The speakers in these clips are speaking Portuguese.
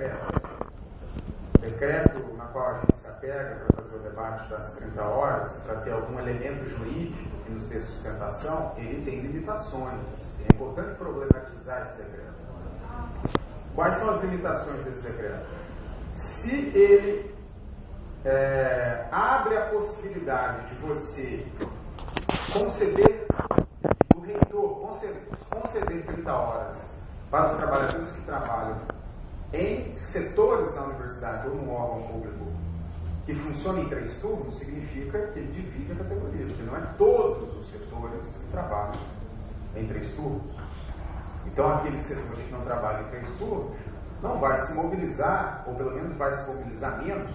decreto. Decreto na qual a gente se apega para fazer o debate das 30 horas, para ter algum elemento jurídico que nos dê sustentação, ele tem limitações. É importante problematizar esse decreto. Quais são as limitações desse decreto? Se ele abre a possibilidade de você conceder, o reitor conceder 30 horas para os trabalhadores que trabalham em setores da universidade ou num órgão público que funciona em 3 turnos, significa que ele divide a categoria, porque não é todos os setores que trabalham em 3 turnos. Então, aquele setor que não trabalha em 3 turnos não vai se mobilizar, ou pelo menos vai se mobilizar menos,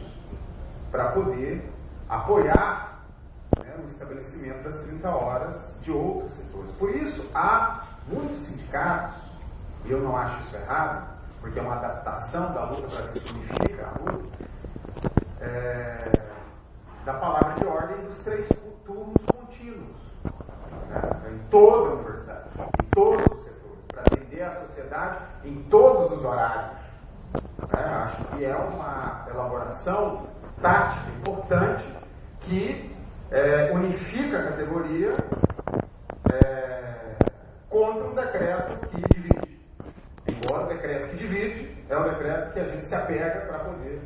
para poder apoiar o estabelecimento das 30 horas de outros setores. Por isso, há muitos sindicatos, e eu não acho isso errado, porque é uma adaptação da luta para o que significa a luta, da palavra de ordem dos 3 turnos contínuos, em toda a universidade, em todos os setores, para atender a sociedade em todos os horários. Acho que é uma elaboração tática importante que unifica a categoria contra um decreto que divide. Embora o decreto que divide é o decreto que a gente se apega para poder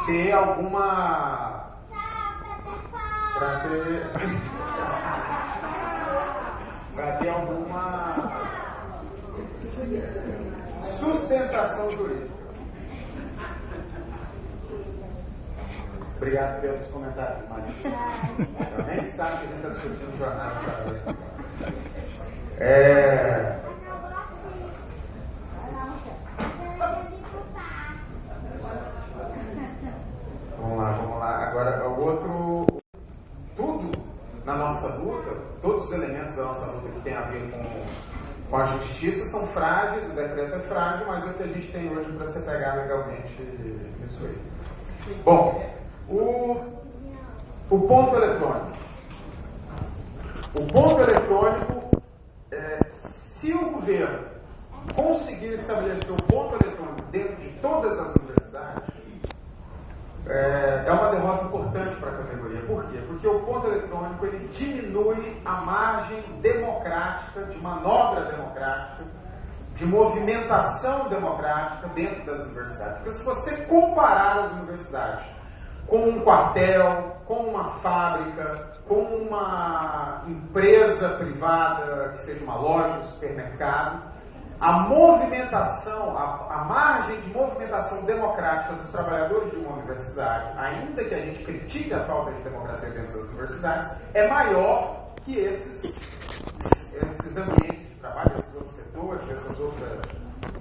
ter alguma... para ter alguma sustentação jurídica. Obrigado pelos comentários, Maria. Eu nem sabe que a gente está discutindo jornada de trabalho. Vamos lá. Agora, o outro... Tudo na nossa luta, todos os elementos da nossa luta que tem a ver com a justiça são frágeis, o decreto é frágil, mas é o que a gente tem hoje para se pegar legalmente nisso aí. Bom, o ponto eletrônico. O ponto eletrônico, se o governo conseguir estabelecer o ponto eletrônico dentro de todas as universidades, é uma derrota importante para a categoria. Por quê? Porque o ponto eletrônico ele diminui a margem democrática, de manobra democrática, de movimentação democrática dentro das universidades. Porque se você comparar as universidades com um quartel, com uma fábrica, com uma empresa privada, que seja uma loja, um supermercado, a movimentação, a margem de movimentação democrática dos trabalhadores de uma universidade, ainda que a gente critique a falta de democracia dentro das universidades, é maior que esses ambientes de trabalho, esses outros setores,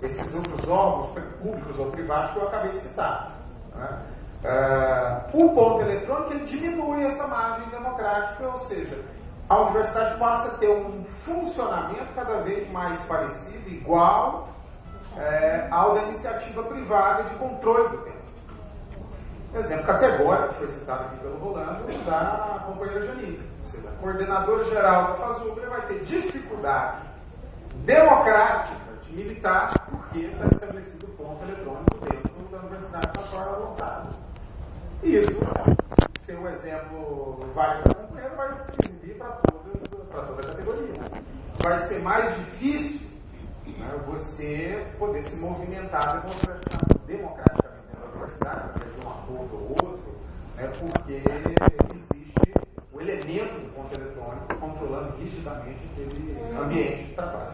esses outros órgãos públicos ou privados que eu acabei de citar. O ponto eletrônico ele diminui essa margem democrática, ou seja, a universidade passa a ter um funcionamento cada vez mais parecido, igual ao da iniciativa privada de controle do tempo. Exemplo categórico, que foi citado aqui pelo Rolando, da companheira Janine. Ou seja, a coordenadora geral da FASUBRA vai ter dificuldade democrática de militar porque está estabelecido o ponto eletrônico dentro da universidade da forma votada. E isso, se o exemplo vale para a companheira, vai servir para toda a categoria. Vai ser mais difícil você poder se movimentar democraticamente dentro da universidade, através de um acordo ou outro, porque existe o elemento do ponto eletrônico controlando rigidamente aquele ambiente de trabalho.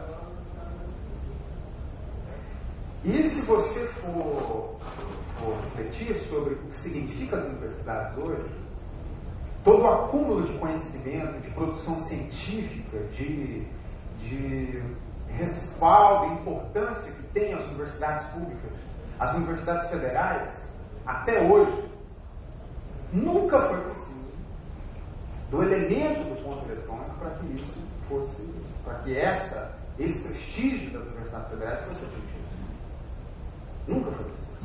E se você for refletir sobre o que significa as universidades hoje, todo o acúmulo de conhecimento, de produção científica, de respaldo e importância que tem as universidades públicas, as universidades federais, até hoje, nunca foi preciso do elemento do ponto eletrônico para que isso fosse, para que esse prestígio das universidades federais fosse atingido. Nunca foi preciso.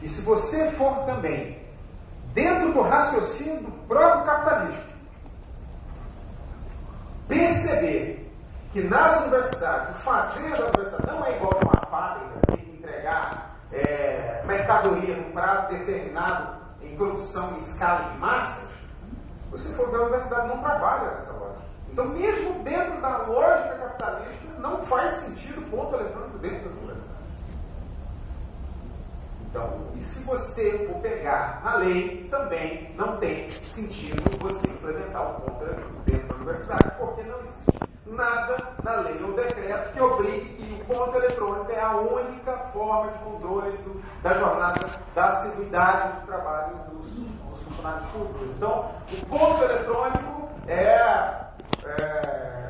E se você for também dentro do raciocínio do próprio capitalismo, perceber que nas universidades, o fazer da universidade não é igual a uma fábrica, mercadoria num prazo determinado em produção em escala de massas, você for ver, a universidade não trabalha nessa lógica. Então, mesmo dentro da lógica capitalista, não faz sentido ponto eletrônico dentro das universidades. Então, e se você for pegar na lei, também não tem sentido você implementar o ponto eletrônico dentro da universidade, porque não existe nada na lei ou decreto que obrigue que o ponto eletrônico é a única forma de controle da jornada, da assiduidade do trabalho dos funcionários públicos. Então, o ponto eletrônico é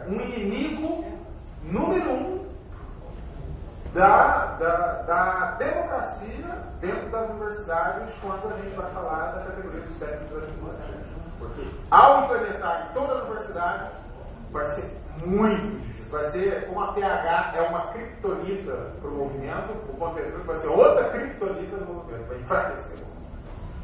um inimigo número 1 da democracia dentro das universidades quando a gente vai falar da categoria dos técnicos administrativos. Porque ao implementar em toda a universidade, vai ser muito difícil. Vai ser como a PH é uma criptonita para o movimento, o ponto eletrônico vai ser outra criptonita no movimento, vai enfraquecer.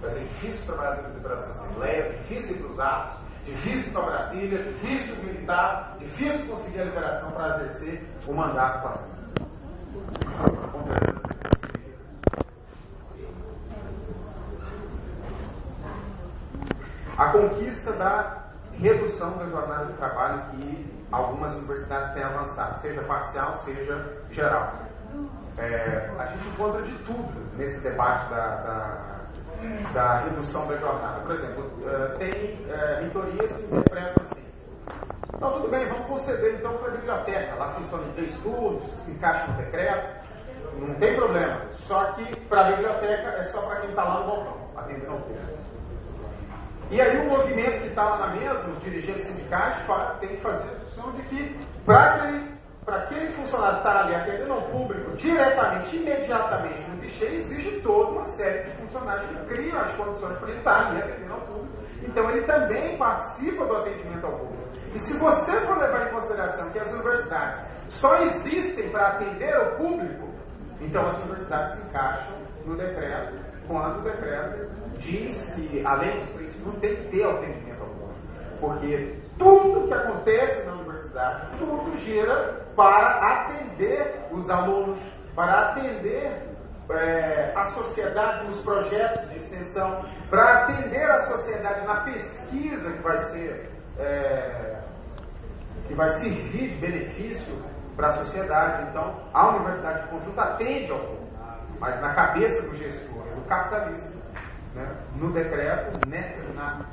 Vai ser difícil trabalhar para essa assembleia, difícil ir para os atos, difícil para Brasília, difícil militar, difícil conseguir a liberação para exercer o mandato fascista. A conquista da redução da jornada de trabalho que algumas universidades têm avançado, seja parcial, seja geral. A gente encontra de tudo nesse debate da redução da jornada. Por exemplo, tem reitorias que interpretam assim: então, tudo bem, vamos conceder então para a biblioteca. Lá funciona em 3 turnos, se encaixa no decreto, não tem problema. Só que para a biblioteca é só para quem está lá no balcão, atendendo ao público. E aí o movimento que está lá na mesa, os dirigentes sindicais, tem que fazer a discussão de que para aquele funcionário estar ali atendendo ao público diretamente, imediatamente no guichê, exige toda uma série de funcionários que criam as condições para ele estar ali atendendo ao público. Então ele também participa do atendimento ao público. E se você for levar em consideração que as universidades só existem para atender ao público, então as universidades se encaixam no decreto, quando o decreto diz que, além dos princípios, não tem que ter atendimento ao público. Porque tudo que acontece na universidade, tudo gira para atender os alunos, para atender a sociedade nos projetos de extensão, para atender a sociedade na pesquisa que vai servir de benefício para a sociedade. Então, a universidade de conjunto atende ao público, mas na cabeça do gestor, do capitalista, né, no decreto,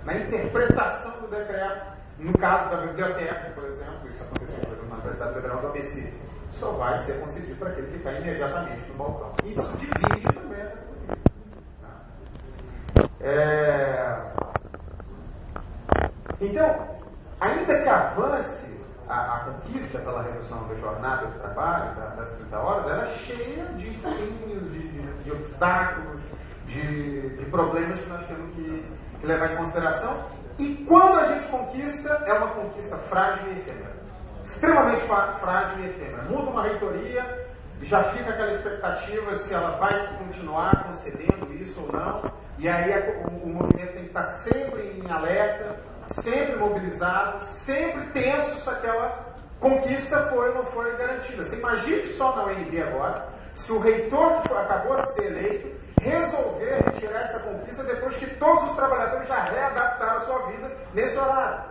na interpretação do decreto, no caso da biblioteca, por exemplo, isso aconteceu por exemplo, na Universidade Federal do ABC, só vai ser concedido para aquele que está imediatamente no balcão. E isso divide também. Então, ainda que avance a conquista pela redução da jornada de trabalho, das 30 horas, ela é cheia de espinhos, de obstáculos, de problemas que nós temos que levar em consideração. E quando a gente conquista, é uma conquista frágil e efêmera. Extremamente frágil e efêmera. Muda uma reitoria, já fica aquela expectativa de se ela vai continuar concedendo isso ou não. E aí o movimento tem que estar sempre em alerta, sempre mobilizado, sempre tenso se aquela conquista foi ou não foi garantida. Você imagine só na UNB agora, se o reitor que acabou de ser eleito resolver retirar essa conquista depois que todos os trabalhadores já readaptaram a sua vida nesse horário.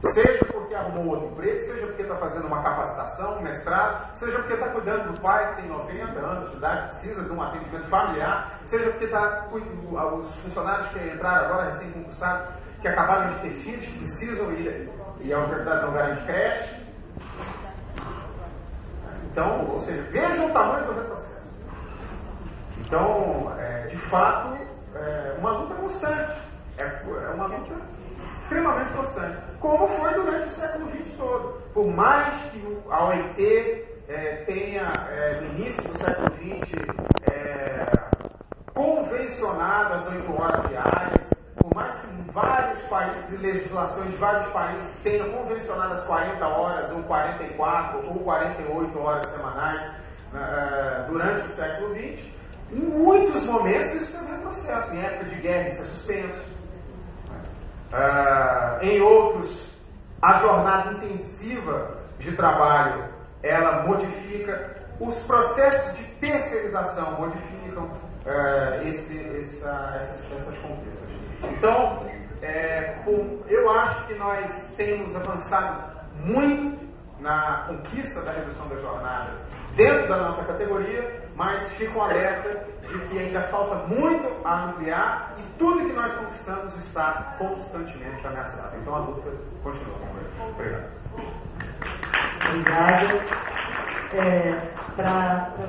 Seja porque arrumou outro emprego, seja porque está fazendo uma capacitação, um mestrado, seja porque está cuidando do pai que tem 90 anos de idade, precisa de um atendimento familiar, seja porque os funcionários que entraram agora, recém-concursados, que acabaram de ter filhos, que precisam ir, e a universidade não garante creche. Então, ou seja, vejam o tamanho do retrocesso. Então, de fato, é uma luta constante. É uma luta extremamente constante. Como foi durante o século XX todo. Por mais que a OIT tenha, no início do século XX, convencionado as 8 horas diárias, por mais que vários países e legislações de vários países tenham convencionado as 40 horas, ou 44, ou 48 horas semanais durante o século XX, em muitos momentos isso teve retrocesso. Em época de guerra isso é suspenso. Em outros, a jornada intensiva de trabalho ela modifica. os processos de terceirização modificam essas conquistas. Então, eu acho que nós temos avançado muito na conquista da redução da jornada dentro da nossa categoria, mas fico alerta de que ainda falta muito a ampliar e tudo que nós conquistamos está constantemente ameaçado. Então a luta continua. Obrigado. Obrigado.